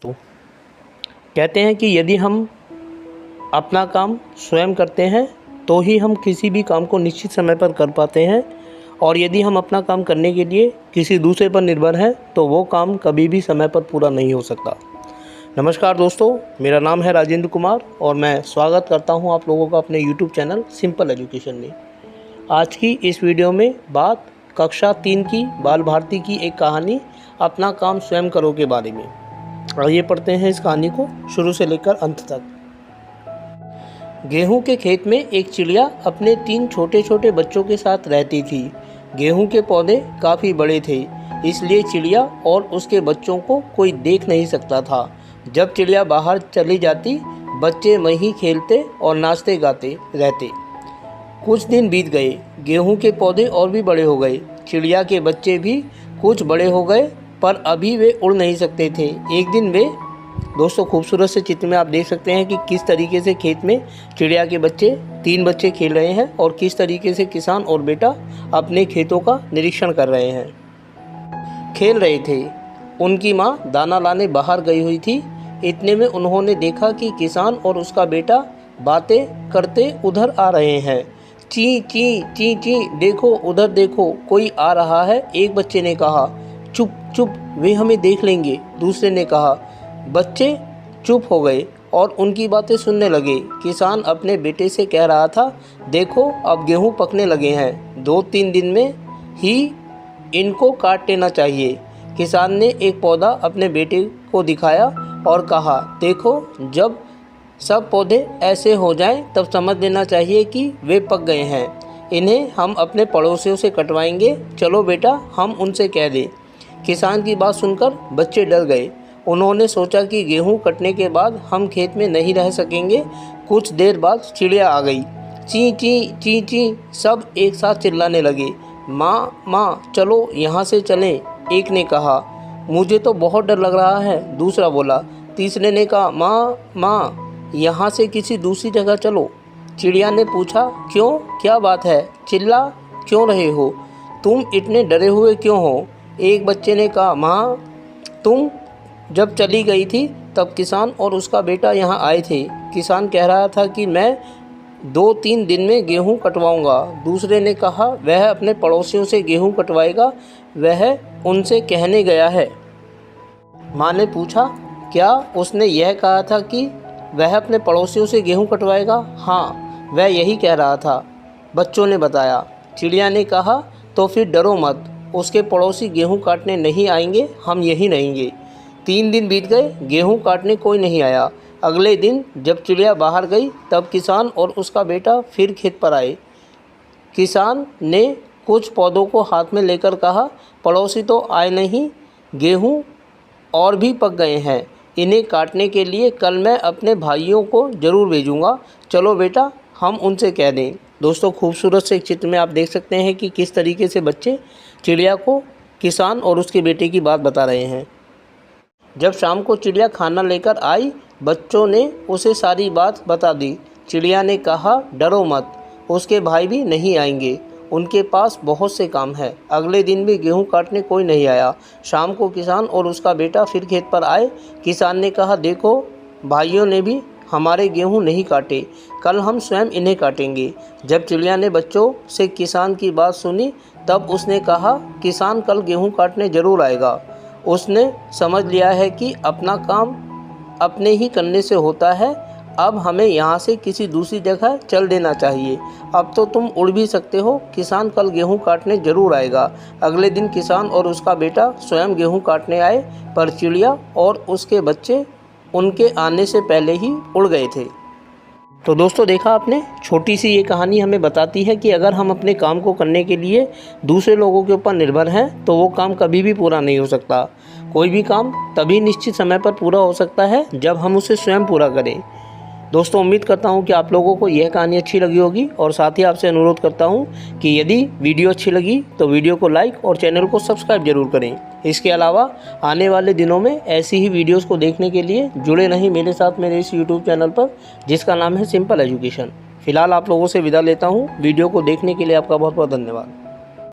तो कहते हैं कि यदि हम अपना काम स्वयं करते हैं तो ही हम किसी भी काम को निश्चित समय पर कर पाते हैं, और यदि हम अपना काम करने के लिए किसी दूसरे पर निर्भर हैं तो वो काम कभी भी समय पर पूरा नहीं हो सकता। नमस्कार दोस्तों, मेरा नाम है राजेंद्र कुमार और मैं स्वागत करता हूं आप लोगों का अपने YouTube चैनल सिंपल एजुकेशन में। आज की इस वीडियो में बात कक्षा 3 की बाल भारती की एक कहानी अपना काम स्वयं करो के बारे में। आइए पढ़ते हैं इस कहानी को शुरू से लेकर अंत तक। गेहूं के खेत में एक चिड़िया अपने 3 छोटे छोटे बच्चों के साथ रहती थी। गेहूं के पौधे काफ़ी बड़े थे, इसलिए चिड़िया और उसके बच्चों को कोई देख नहीं सकता था। जब चिड़िया बाहर चली जाती, बच्चे वहीं खेलते और नाचते गाते रहते। कुछ दिन बीत गए, गेहूं के पौधे और भी बड़े हो गए, चिड़िया के बच्चे भी कुछ बड़े हो गए, पर अभी वे उड़ नहीं सकते थे। एक दिन वे दोस्तों खूबसूरत से चित्र में आप देख सकते हैं कि किस तरीके से खेत में चिड़िया के बच्चे 3 बच्चे खेल रहे हैं और किस तरीके से किसान और बेटा अपने खेतों का निरीक्षण कर रहे हैं, खेल रहे थे। उनकी माँ दाना लाने बाहर गई हुई थी। इतने में उन्होंने देखा कि किसान और उसका बेटा बातें करते उधर आ रहे हैं। ची ची ची ची, देखो उधर देखो, कोई आ रहा है, एक बच्चे ने कहा। चुप चुप, वे हमें देख लेंगे, दूसरे ने कहा। बच्चे चुप हो गए और उनकी बातें सुनने लगे। किसान अपने बेटे से कह रहा था, देखो अब गेहूं पकने लगे हैं, 2-3 दिन में ही इनको काट लेना चाहिए। किसान ने एक पौधा अपने बेटे को दिखाया और कहा, देखो जब सब पौधे ऐसे हो जाएं तब समझ लेना चाहिए कि वे पक गए हैं। इन्हें हम अपने पड़ोसियों से कटवाएंगे, चलो बेटा हम उनसे कह दें। किसान की बात सुनकर बच्चे डर गए। उन्होंने सोचा कि गेहूं कटने के बाद हम खेत में नहीं रह सकेंगे। कुछ देर बाद चिड़िया आ गई। ची ची ची ची, सब एक साथ चिल्लाने लगे। माँ माँ, चलो यहाँ से चलें, एक ने कहा। मुझे तो बहुत डर लग रहा है, दूसरा बोला। तीसरे ने कहा, माँ माँ, यहाँ से किसी दूसरी जगह चलो। चिड़िया ने पूछा, क्यों, क्या बात है, चिल्ला क्यों रहे हो, तुम इतने डरे हुए क्यों हो? एक बच्चे ने कहा, माँ तुम जब चली गई थी तब किसान और उसका बेटा यहाँ आए थे। किसान कह रहा था कि मैं 2-3 दिन में गेहूँ कटवाऊँगा। दूसरे ने कहा, वह अपने पड़ोसियों से गेहूँ कटवाएगा, वह उनसे कहने गया है। माँ ने पूछा, क्या उसने यह कहा था कि वह अपने पड़ोसियों से गेहूँ कटवाएगा? हाँ, वह यही कह रहा था, बच्चों ने बताया। चिड़िया ने कहा, तो फिर डरो मत, उसके पड़ोसी गेहूँ काटने नहीं आएंगे, हम यहीं रहेंगे। 3 दिन बीत गए, गेहूँ काटने कोई नहीं आया। अगले दिन जब चिड़िया बाहर गई तब किसान और उसका बेटा फिर खेत पर आए। किसान ने कुछ पौधों को हाथ में लेकर कहा, पड़ोसी तो आए नहीं, गेहूँ और भी पक गए हैं, इन्हें काटने के लिए कल मैं अपने भाइयों को ज़रूर भेजूँगा, चलो बेटा हम उनसे कह दें। दोस्तों खूबसूरत से एक चित्र में आप देख सकते हैं कि किस तरीके से बच्चे चिड़िया को किसान और उसके बेटे की बात बता रहे हैं। जब शाम को चिड़िया खाना लेकर आई, बच्चों ने उसे सारी बात बता दी। चिड़िया ने कहा, डरो मत, उसके भाई भी नहीं आएंगे, उनके पास बहुत से काम है। अगले दिन भी गेहूं काटने कोई नहीं आया। शाम को किसान और उसका बेटा फिर खेत पर आए। किसान ने कहा, देखो भाइयों ने भी हमारे गेहूं नहीं काटे, कल हम स्वयं इन्हें काटेंगे। जब चिड़िया ने बच्चों से किसान की बात सुनी तब उसने कहा, किसान कल गेहूं काटने ज़रूर आएगा। उसने समझ लिया है कि अपना काम अपने ही करने से होता है, अब हमें यहाँ से किसी दूसरी जगह चल देना चाहिए। अब तो तुम उड़ भी सकते हो, किसान कल गेहूं काटने ज़रूर आएगा। अगले दिन किसान और उसका बेटा स्वयं गेहूं काटने आए, पर चिड़िया और उसके बच्चे उनके आने से पहले ही उड़ गए थे। तो दोस्तों देखा आपने, छोटी सी ये कहानी हमें बताती है कि अगर हम अपने काम को करने के लिए दूसरे लोगों के ऊपर निर्भर हैं तो वो काम कभी भी पूरा नहीं हो सकता। कोई भी काम तभी निश्चित समय पर पूरा हो सकता है जब हम उसे स्वयं पूरा करें। दोस्तों उम्मीद करता हूँ कि आप लोगों को यह कहानी अच्छी लगी होगी, और साथ ही आपसे अनुरोध करता हूँ कि यदि वीडियो अच्छी लगी तो वीडियो को लाइक और चैनल को सब्सक्राइब जरूर करें। इसके अलावा आने वाले दिनों में ऐसी ही वीडियोस को देखने के लिए जुड़े रहें मेरे साथ मेरे इस यूट्यूब चैनल पर, जिसका नाम है सिंपल एजुकेशन। फिलहाल आप लोगों से विदा लेता हूँ। वीडियो को देखने के लिए आपका बहुत बहुत धन्यवाद।